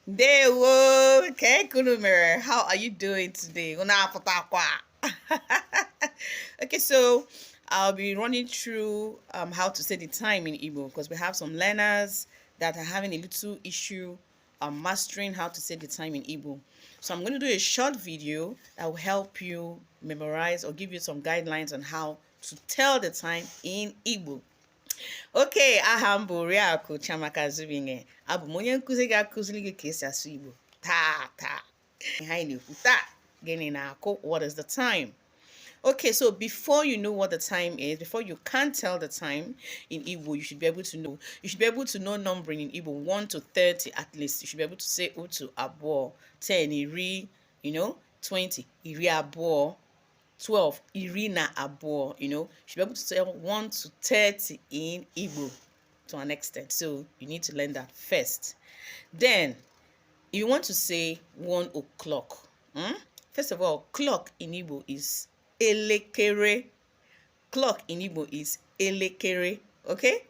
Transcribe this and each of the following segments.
Dewo, Kekunumere, how are you doing today? Okay, so I'll be running through how to say the time in Igbo because we have some learners that are having a little issue mastering how to say the time in Igbo. So I'm going to do a short video that will help you memorize or give you some guidelines on how to tell the time in Igbo. Okay, aha m bụ Oriakụ Chiamaka Zubinge. Abụ m onye nkụzi ga-akụziri gị ka esi asụ Igbo taa. Ihe anyị na-ekwu taa, gịnị na-akụ? What is the time? Okay, so before you know what the time is, before you can tell the time in Igbo, you should be able to know. You should be able to know numbering in Igbo 1 to 30 at least. You should be able to say otu, abụọ, 10, iri, 20, iri abụọ, 12, iri na abụọ, you should be able to say 1 to 30 in Igbo to an extent. So you need to learn that first. Then, if you want to say 1 o'clock, first of all, clock in Igbo is elekere. Clock in Igbo is elekere, okay?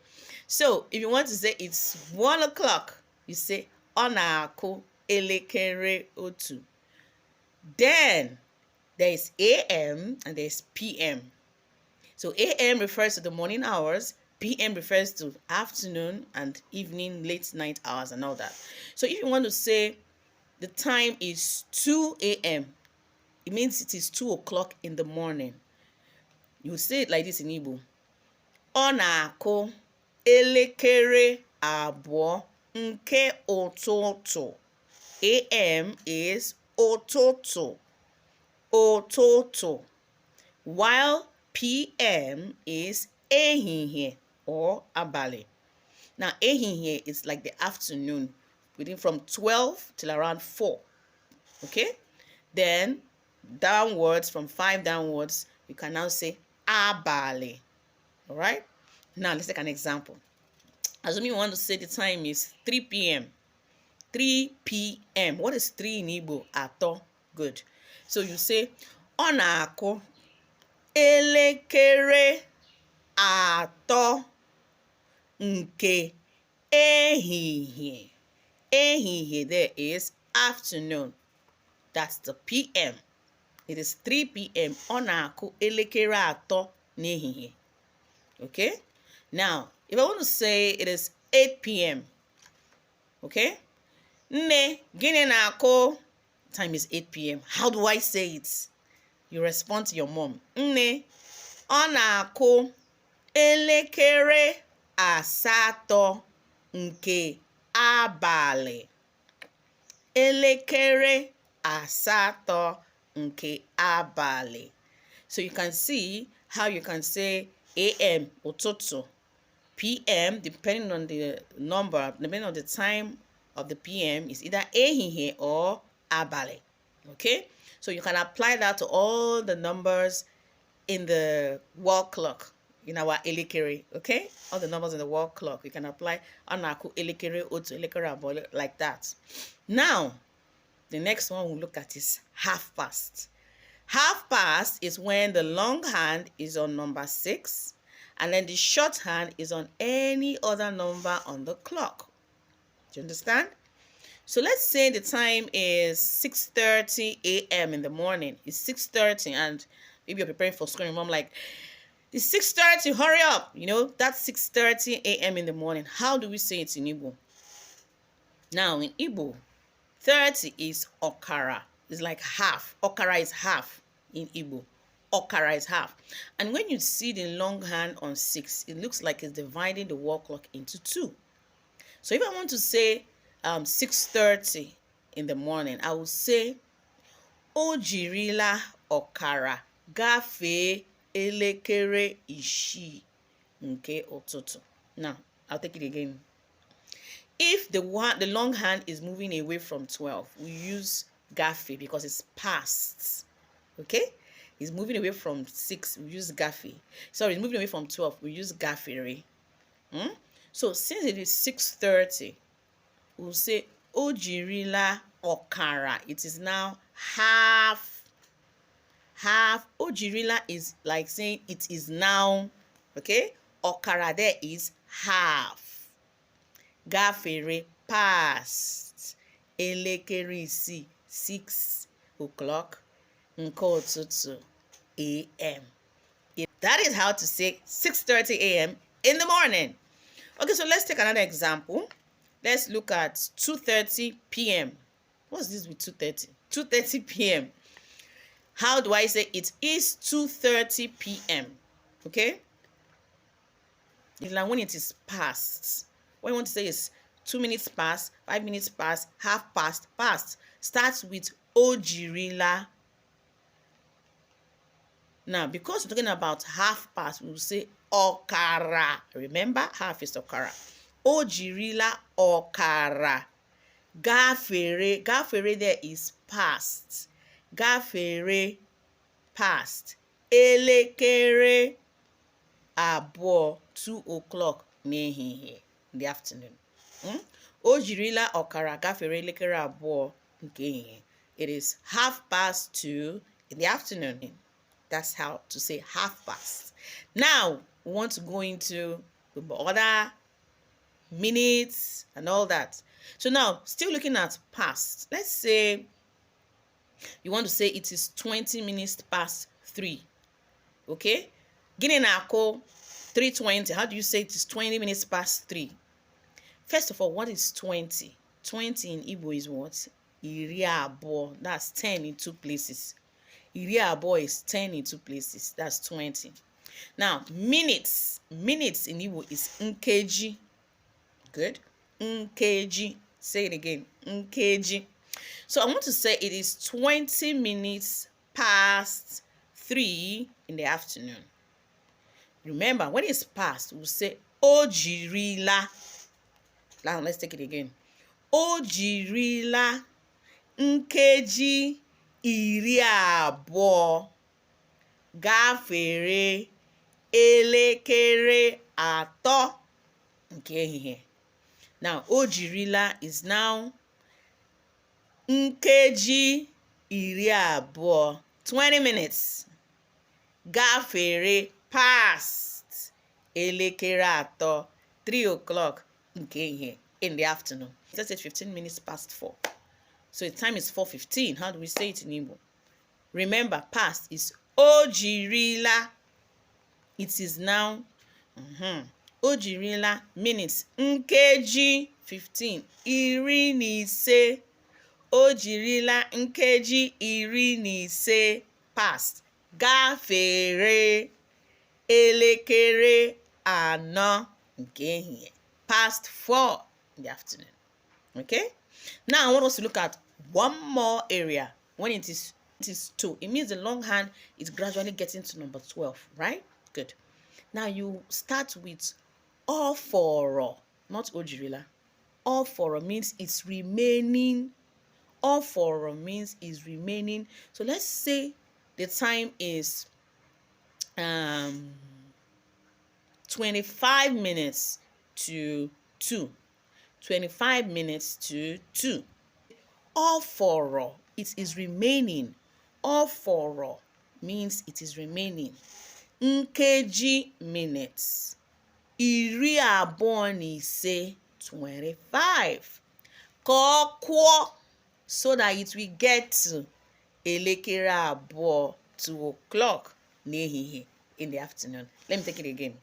So if you want to say it's 1 o'clock, you say ọ na-akụ elekere otu. Then there is AM and there is PM. So AM refers to the morning hours, PM refers to afternoon and evening, late night hours and all that. So if you want to say the time is 2 a.m., it means it is 2 o'clock in the morning. You say it like this in Igbo. Ọ na-akụ elekere abụọ nke ụtụtụ. AM is ụtụtụ. Ụtụtụ. While PM is ehihie or abalị. Now ehihie is like the afternoon, within from 12 till around 4. Okay? Then downwards, from 5 downwards, you can now say abalị. All right? Now let's take an example. Assuming you want to say the time is 3 p.m. 3 p.m. What is 3 in Igbo? Atọ. Good. So you say ọ na-akụ elekere atọ nke ehihie. Ehihie there is afternoon. That's the PM. It is 3 p.m. Ọ na-akụ elekere atọ n'ehihie. Okay? Now, if I want to say it is 8 p.m. Okay? Nne, gịnị na-akụ? Time is 8 p.m. How do I say it? You respond to your mom. Nne, ọ na-akụ elekere asatọ nke abalị. Elekere asatọ nke abalị. So you can see how you can say AM, ụtụtụ, PM, depending on the number, depending on the time of the PM, is either ehihie or abalị. Okay? So you can apply that to all the numbers in the wall clock, in our elekere, okay? All the numbers in the wall clock, you can apply anaku elekere otu elekere abụọ like that. Now, the next one we'll look at is half past. Half past is when the long hand is on number 6 and then the short hand is on any other number on the clock. Do you understand? So let's say the time is 6:30 a.m. in the morning. It's 6:30 and maybe you're preparing for school and your mom like, it's 6:30, hurry up. That's 6:30 a.m. in the morning. How do we say it in Igbo? Now in Igbo, 30 is okara. It's like half. Okara is half in Igbo. Okara is half. And when you see the long hand on 6, it looks like it's dividing the wall clock into 2. So if I want to say 6:30 in the morning, I will say o jirila okara gafee elekere isii nke ụtụtụ. Now, I'll take it again. If the long hand is moving away from 12, we use gafe because it's past. Okay? It's moving away from 6, we use gafe. Sorry, it's moving away from 12, we use gafere. So since it is 6:30, we'll say o jirila okara. It is now half. Half. O jirila is like saying it is now. Okay? Okara there is half. Gafere, past. Elekere isii, 6 o'clock nke ụtụtụ a.m. That is how to say 6:30 a.m. in the morning. Okay, so let's take another example. Let's look at 2:30 p.m. What's this with 2:30? 2:30 p.m. How do I say it is 2:30 p.m.? Okay? It's like when it is past. What you want to say is 2 minutes past, 5 minutes past, half past, past. Starts with ojirila. Now, because we're talking about half past, we will say okara. Remember, half is okara. Ojirila okara. Gafere. Gafere there is past. Gafere, past. Elekere abụọ, 2 o'clock n'ehihie, in the afternoon. Ojirila okara gafere elekere abụọ nke ehihie. It is 2:30 in the afternoon. That's how to say half past. Now, we want to go into the other minutes and all that. So now, still looking at past. Let's say you want to say it is 20 minutes past 3. Okay? Gini na-akụ 3:20. How do you say it is 20 minutes past 3? First of all, what is 20? 20 in Igbo is what? Iri abụọ. That's 10 in 2 places. Iri abụọ is 10 in 2 places. That's 20. Now, minutes. Minutes in Igbo is nkeji. Good. Nkeji. Say it again. Nkeji. So I want to say it is 20 minutes past 3 in the afternoon. Remember, when it's past, we'll say ojirila. Now, let's take it again. Ojirila nkeji iri abụọ gafere elekere atọ nke ehihie. Now, ojirila is now nkeji iri abụọ, 20 minutes. Gafere, past elekere atọ, 3 o'clock nke ehihie, in the afternoon. Let's say 15 minutes past 4. So the time is 4:15. How do we say it in Igbo? Remember, past is ojirila. It is now ojirila minutes. Nkeji 15. Iri na ise. Ojirila nkeji iri na ise past. Gafere elekere anọ nke ehihie. Past 4 in the afternoon. Okay? Now I want us to look at one more area. When it is 2, it means the long hand is gradually getting to number 12, right? Good. Now you start with oforo, not ojirila. Oforo means it's remaining. Oforo means is remaining. So let's say the time is 25 minutes to 2. 25 minutes to 2. Oforo, it is remaining. Oforo means it is remaining. Nkeji minutes. Iri abụọ na ise, 25. Kọkwọ, so that it will get to elekere abụọ, 2 o'clock n'ehihie, in the afternoon. Let me take it again.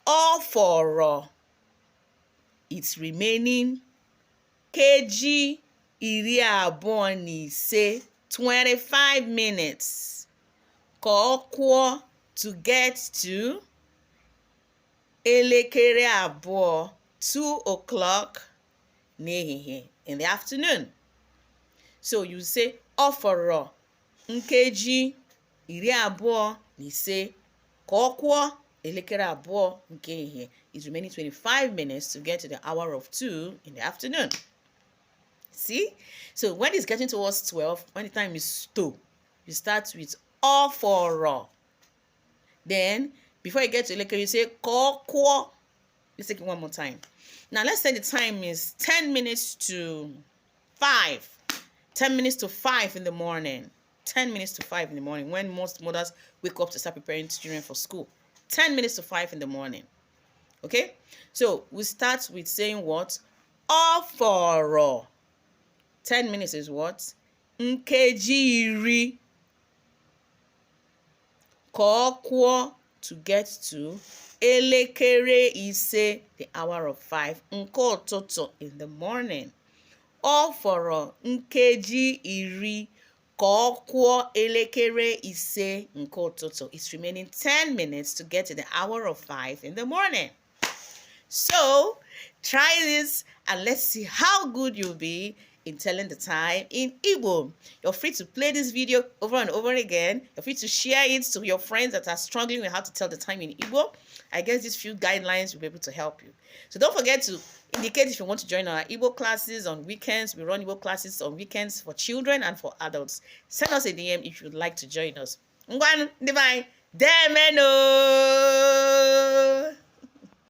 Oforo, it's remaining. Keji iri abụọ na ise, 25 minutes. Kọkwọ, to get to elekere abụọ, 2 o'clock n'ehihie, in the afternoon. So you say oforo nkeji iri abụọ na ise kọkwọ elekere abụọ nke ehihie. It's remaining 25 minutes to get to the hour of 2 in the afternoon. See? So when it's getting towards 12, when the time is 2, you start with oforo. Then, before you get to elekere, you say kọkwọ. Let's take it one more time. Now, let's say the time is 10 minutes to 5. 10 minutes to 5 in the morning. 10 minutes to 5 in the morning, when most mothers wake up to start preparing children for school. 10 minutes to 5 in the morning. Okay? So, we start with saying what? Oforo. 10 minutes is what? Nkeji iri. Ka to get to elekere ise, the hour of 5, nke ụtụtụ in the morning. Ọ fọrọ nkeji iri ka elekere ise nke ụtụtụ. It's remaining 10 minutes to get to the hour of 5 in the morning. So try this and let's see how good you'll be in telling the time in Igbo. You're free to play this video over and over again. You're free to share it to your friends that are struggling with how to tell the time in Igbo. I guess these few guidelines will be able to help you. So don't forget to indicate if you want to join our Igbo classes on weekends. We run Igbo classes on weekends for children and for adults. Send us a DM if you'd like to join us. Ngwan, divine, demeno.